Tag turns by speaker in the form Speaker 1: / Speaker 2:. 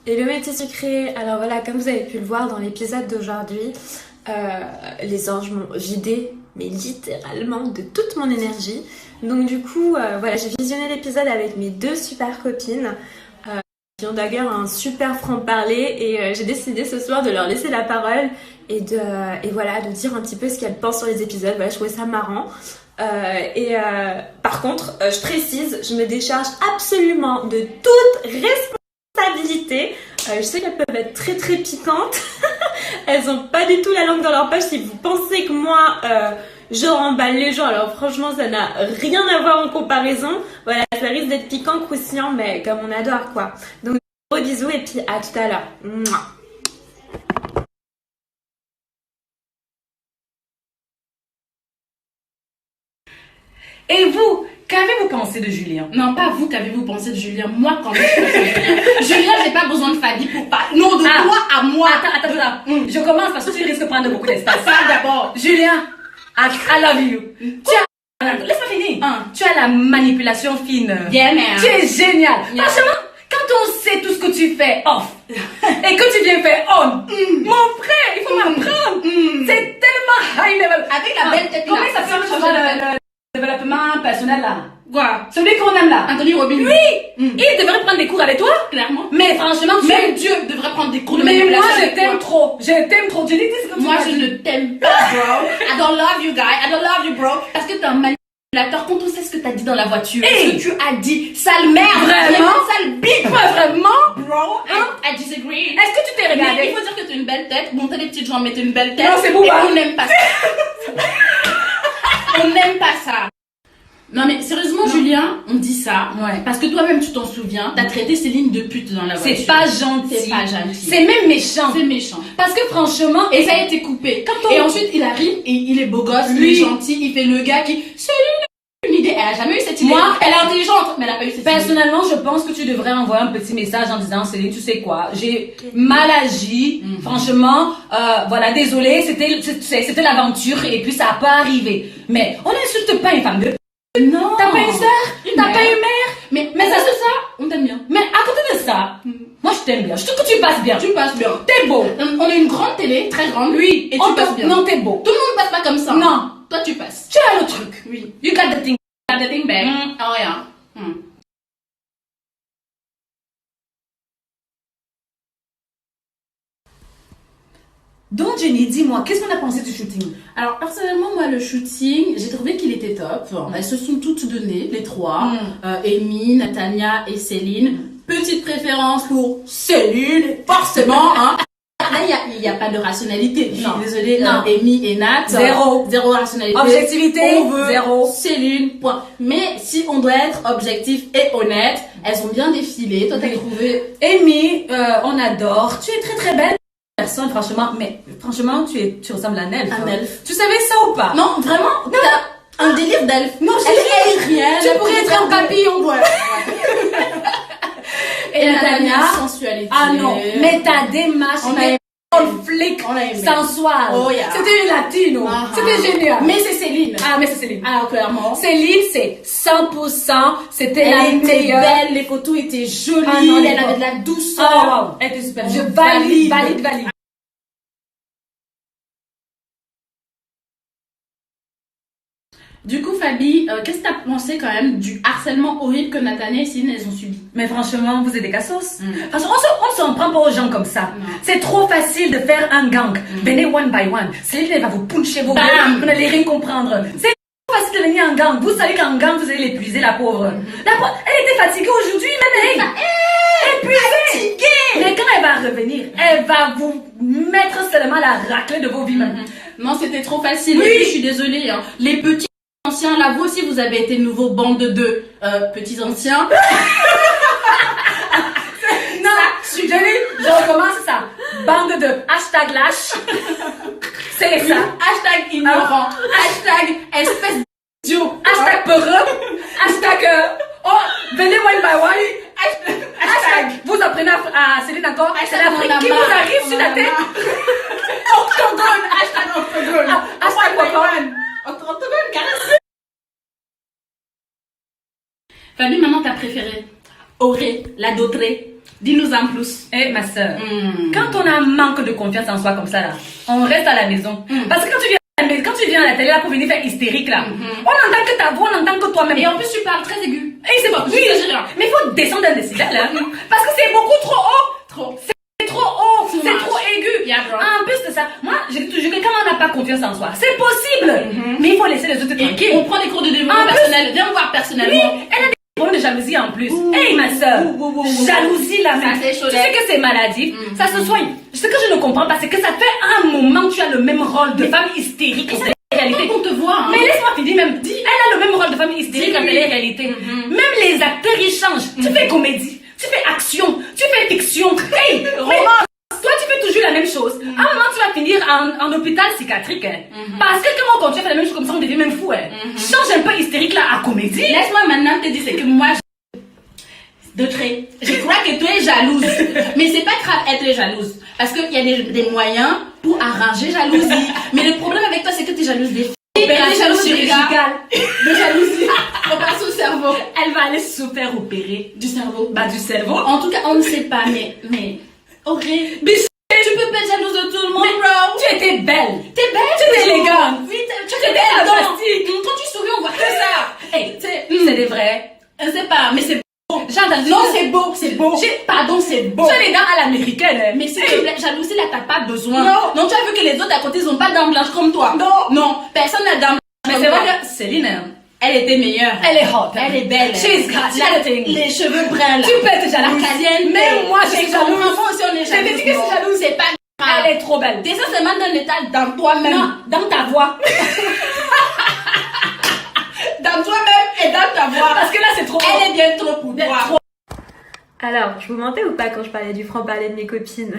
Speaker 1: Et le métier secret, alors voilà, comme vous avez pu le voir dans l'épisode d'aujourd'hui, les anges m'ont vidé, mais littéralement, de toute mon énergie. Donc du coup, voilà, j'ai visionné l'épisode avec mes deux super copines, qui ont d'ailleurs un super franc-parler, et j'ai décidé ce soir de leur laisser la parole et voilà, de dire un petit peu ce qu'elles pensent sur les épisodes. Voilà, je trouvais ça marrant. Par contre, je précise, je me décharge absolument de toute responsabilité. Je sais qu'elles peuvent être très très piquantes. Elles ont pas du tout la langue dans leur poche. Si vous pensez que moi, je remballe les gens, alors franchement, ça n'a rien à voir en comparaison. Voilà, ça risque d'être piquant, croustillant, mais comme on adore, quoi. Donc, gros bisous et puis à tout à l'heure. Mouah.
Speaker 2: Et vous, qu'avez-vous pensé de Julien?
Speaker 3: Non, pas vous, qu'avez-vous pensé de Julien? Moi, quand même, je pense à Julien. Julien, j'ai pas besoin de Fabi pour pas. Non, de toi à moi.
Speaker 2: Attends. Je commence parce que tu risques de prendre beaucoup d'espace.
Speaker 3: Ça d'abord.
Speaker 2: Julien, I love you. Laisse-moi finir. Tu as la manipulation fine.
Speaker 3: Yeah, man.
Speaker 2: Tu es génial.
Speaker 3: Yeah.
Speaker 2: Franchement, quand on sait tout ce que tu fais off et que tu viens faire on, mon frère, il faut m'apprendre. C'est tellement high level.
Speaker 3: Avec la belle tête.
Speaker 2: Comment ça s'appelle le développement personnel là?
Speaker 3: Quoi?
Speaker 2: Celui qu'on aime là.
Speaker 3: Anthony Robbins.
Speaker 2: Oui. Il devrait prendre des cours avec toi.
Speaker 3: Clairement.
Speaker 2: Mais franchement,
Speaker 3: Même Dieu devrait prendre des cours de
Speaker 2: mais moi
Speaker 3: manipulation.
Speaker 2: je t'aime trop. Je t'aime trop. Tu dis ce que tu
Speaker 3: Moi,
Speaker 2: m'as
Speaker 3: je
Speaker 2: dit.
Speaker 3: ne t'aime pas, bro. I don't love you, guy. I don't love you, bro. Parce que t'es un manipulateur. Quand on sait ce que t'as dit dans la voiture,
Speaker 2: Hey.
Speaker 3: ce que tu as dit, sale merde.
Speaker 2: Vraiment?
Speaker 3: Sale bip.
Speaker 2: Vraiment?
Speaker 3: Bro,
Speaker 2: Hein?
Speaker 3: I disagree.
Speaker 2: Est-ce que tu t'es
Speaker 3: Mais
Speaker 2: regardé?
Speaker 3: il faut dire que tu as une belle tête. Bon, t'as des petites jambes, mais t'as une belle tête.
Speaker 2: Non, c'est beau,
Speaker 3: et
Speaker 2: hein.
Speaker 3: on n'aime pas ça. On n'aime pas ça. Non, mais sérieusement, Julien, on dit ça.
Speaker 2: Ouais.
Speaker 3: Parce que toi-même, tu t'en souviens. T'as traité Céline de pute dans la voiture.
Speaker 2: C'est pas gentil.
Speaker 3: C'est pas gentil.
Speaker 2: C'est même méchant.
Speaker 3: C'est méchant.
Speaker 2: Parce que franchement,
Speaker 3: Et ça a été coupé.
Speaker 2: Quand on-
Speaker 3: Et ensuite, il arrive et il est beau gosse, il
Speaker 2: Oui.
Speaker 3: est gentil, il fait le gars qui. Céline, une idée. Elle a jamais eu cette idée.
Speaker 2: Moi,
Speaker 3: elle est intelligente, mais elle a pas eu cette idée.
Speaker 2: personnellement, je pense que tu devrais envoyer un petit message en disant Céline, tu sais quoi, j'ai mal agi. Franchement, voilà, désolé, c'était l'aventure et puis ça a pas arrivé. Mais on n'insulte pas une femme de.
Speaker 3: Non.
Speaker 2: T'as pas une sœur? T'as pas une mère?
Speaker 3: Mais ça, c'est ça. On t'aime bien.
Speaker 2: Mais à côté de ça, moi je t'aime bien. Je trouve que tu passes bien.
Speaker 3: Tu passes bien.
Speaker 2: T'es beau.
Speaker 3: On a une grande télé, très grande.
Speaker 2: Oui.
Speaker 3: Et tu passes bien.
Speaker 2: Non, t'es beau.
Speaker 3: Tout le monde passe pas comme ça.
Speaker 2: Non.
Speaker 3: Toi, tu passes.
Speaker 2: Tu as le truc.
Speaker 3: Oui.
Speaker 2: You got the thing.
Speaker 3: Got the thing back. Oh, yeah.
Speaker 2: Donc Jenny, dis-moi, qu'est-ce qu'on a pensé du shooting?
Speaker 3: Alors, personnellement, moi, le shooting, j'ai trouvé qu'il était top. Elles se sont toutes données, les trois. Amy, Natania et Céline. Petite préférence pour Céline, forcément, hein. Là, il y a pas de rationalité. Je suis
Speaker 2: Non.
Speaker 3: désolée,
Speaker 2: Non.
Speaker 3: Amy et Nat.
Speaker 2: Zéro
Speaker 3: rationalité.
Speaker 2: Objectivité,
Speaker 3: On veut
Speaker 2: zéro.
Speaker 3: Céline, point. Mais si on doit être objectif et honnête, elles ont bien défilé. Toi, t'as trouvé.
Speaker 2: Amy, on adore. Tu es très très belle personne, franchement. Mais franchement, tu ressembles à un elfe.
Speaker 3: Un
Speaker 2: hein.
Speaker 3: elfe.
Speaker 2: Tu savais ça ou pas?
Speaker 3: Non, vraiment, t'as un délire d'elfe.
Speaker 2: Non, je
Speaker 3: Elle
Speaker 2: te
Speaker 3: est
Speaker 2: jure.
Speaker 3: aérienne.
Speaker 2: Tu pourrais être un papillon.
Speaker 3: Ouais.
Speaker 2: Et Natania,
Speaker 3: sensualité.
Speaker 2: ah non, mais ta démarche,
Speaker 3: On a aimé.
Speaker 2: flic,
Speaker 3: On a aimé.
Speaker 2: sensual.
Speaker 3: Oh, yeah.
Speaker 2: C'était une latino.
Speaker 3: Ah,
Speaker 2: C'était génial.
Speaker 3: Mais c'est Céline.
Speaker 2: Ah, mais c'est Céline.
Speaker 3: Ah, clairement.
Speaker 2: Céline, c'est 100%. C'était la
Speaker 3: Elle était
Speaker 2: meilleure.
Speaker 3: belle, les photos étaient jolies,
Speaker 2: Ah non,
Speaker 3: elle
Speaker 2: non.
Speaker 3: avait de la douceur.
Speaker 2: Oh, wow.
Speaker 3: Elle était super.
Speaker 2: Je valide.
Speaker 3: Du coup, Fabi, qu'est-ce que t'as pensé quand même du harcèlement horrible que Nathalie et Céline elles ont subi?
Speaker 2: Mais franchement, vous êtes des cassos. Franchement, on s'en prend pas aux gens comme ça.
Speaker 3: Non.
Speaker 2: C'est trop facile de faire un gang. Venez one by one. Céline, elle va vous puncher vos
Speaker 3: Bam.
Speaker 2: gueules. Vous n'allez rien comprendre. C'est trop facile de venir en gang. Vous savez qu'en gang, vous allez l'épuiser, la pauvre. Elle était fatiguée aujourd'hui, même elle. Épuisée. Mais quand elle va revenir, elle va vous mettre seulement la raclée de vos vies.
Speaker 3: Non, c'était trop facile.
Speaker 2: Oui.
Speaker 3: Et puis, je suis désolée, hein. Les petits anciens, là, vous aussi, vous avez été nouveau bande de petits anciens.
Speaker 2: Non, je recommence ça. Bande de hashtag lâche. C'est ça.
Speaker 3: Hashtag ignorant. Hashtag espèce d'idiot.
Speaker 2: Hashtag peureux. Hashtag venez one by one. Hashtag vous apprenez à Céline encore. C'est l'Afrique qui vous arrive sur la tête.
Speaker 3: Octogone. Hashtag octogone.
Speaker 2: Hashtag quoi?
Speaker 3: Octogone, caresse. Fabi, maintenant, ta préférée. Auré, la dautrée. Dis-nous en plus.
Speaker 2: Eh, ma soeur, quand on a un manque de confiance en soi comme ça, là, on reste à la maison. Parce que quand tu viens à la télé là pour venir faire hystérique là, on entend que ta voix, on entend que toi-même.
Speaker 3: Et en plus, tu parles très aigu.
Speaker 2: Et c'est bon, oui, mais il faut descendre d'un décibel là. Parce que c'est beaucoup trop haut.
Speaker 3: Trop.
Speaker 2: C'est trop haut,
Speaker 3: Too
Speaker 2: c'est
Speaker 3: much.
Speaker 2: trop aigu.
Speaker 3: Yeah, bro.
Speaker 2: En plus de ça, moi, je dis toujours que quand on n'a pas confiance en soi, c'est possible. Mais il faut laisser les autres tranquilles.
Speaker 3: On prend des cours de développement
Speaker 2: En plus-
Speaker 3: personnel. Viens me voir personnellement.
Speaker 2: Oui, elle a des problèmes de jalousie en plus. Hey ma soeur, jalousie là même.
Speaker 3: Ça, c'est chaud,
Speaker 2: Tu sais que c'est maladif, ça se soigne. Ce que je ne comprends pas, c'est que ça fait un moment que tu as le même rôle de femme hystérique en réalité.
Speaker 3: On te voit, hein.
Speaker 2: Mais laisse-moi finir même. Elle a le même rôle de femme hystérique en réalité. Même les acteurs ils changent. Tu fais comédie, tu fais action, tu fais fiction. Hey, mais toi tu fais toujours la même chose. À un moment tu vas finir en hôpital psychiatrique. Parce que quand on continue à faire la même chose comme ça, on devient même fou. Change un peu hystérique là à comédie.
Speaker 3: Laisse-moi maintenant te dire, c'est que moi, de trait. Je crois que tu es jalouse. Mais c'est pas grave être jalouse. Parce qu'il y a des moyens pour arranger jalousie. Mais le problème avec toi, c'est que tu es jalouse des filles.
Speaker 2: Opération
Speaker 3: jalouse du
Speaker 2: chirurgicale
Speaker 3: gars. De jalousie. Opération cerveau.
Speaker 2: Elle va aller se faire opérer.
Speaker 3: Du cerveau.
Speaker 2: Bah du cerveau.
Speaker 3: En tout cas, on ne sait pas, mais. Auré.
Speaker 2: Mais
Speaker 3: Tu peux pas être jalouse de tout le monde, bro.
Speaker 2: tu étais belle.
Speaker 3: T'es belle.
Speaker 2: Tu étais élégante.
Speaker 3: Oui, tu
Speaker 2: étais
Speaker 3: belle.
Speaker 2: fantastique.
Speaker 3: Quand tu souris, on voit que ça.
Speaker 2: Hey, c'est des vrais.
Speaker 3: Je sais pas, mais c'est beau.
Speaker 2: J'ai entendu.
Speaker 3: Non, c'est beau, c'est beau. Pardon, c'est beau.
Speaker 2: Tu as les dents à l'américaine.
Speaker 3: Mais s'il te plaît, jalousie là, t'as pas besoin.
Speaker 2: Non.
Speaker 3: Non, tu as vu que les autres à côté, ils ont pas dents blanches comme toi.
Speaker 2: Non.
Speaker 3: Non, personne n'a dents blanches.
Speaker 2: Mais
Speaker 3: comme
Speaker 2: c'est
Speaker 3: toi.
Speaker 2: vrai que Céline,
Speaker 3: Elle était meilleure.
Speaker 2: elle est hot.
Speaker 3: Elle est belle.
Speaker 2: She's got everything.
Speaker 3: Les cheveux bruns là.
Speaker 2: Tu peux être
Speaker 3: La
Speaker 2: jalouse.
Speaker 3: caliente.
Speaker 2: Même moi, je suis jalouse.
Speaker 3: Moi aussi, on est
Speaker 2: Je te
Speaker 3: jalouse.
Speaker 2: dis que je suis jalouse.
Speaker 3: C'est pas grave.
Speaker 2: Elle est trop belle.
Speaker 3: T'es seulement dans l'état dans toi-même.
Speaker 2: Non, dans ta voix.
Speaker 3: Dans toi-même et dans ta voix.
Speaker 2: Parce que là, c'est trop.
Speaker 3: Elle est bien trop pour toi.
Speaker 1: Alors, je vous mentais ou pas quand je parlais du franc-parler de mes copines?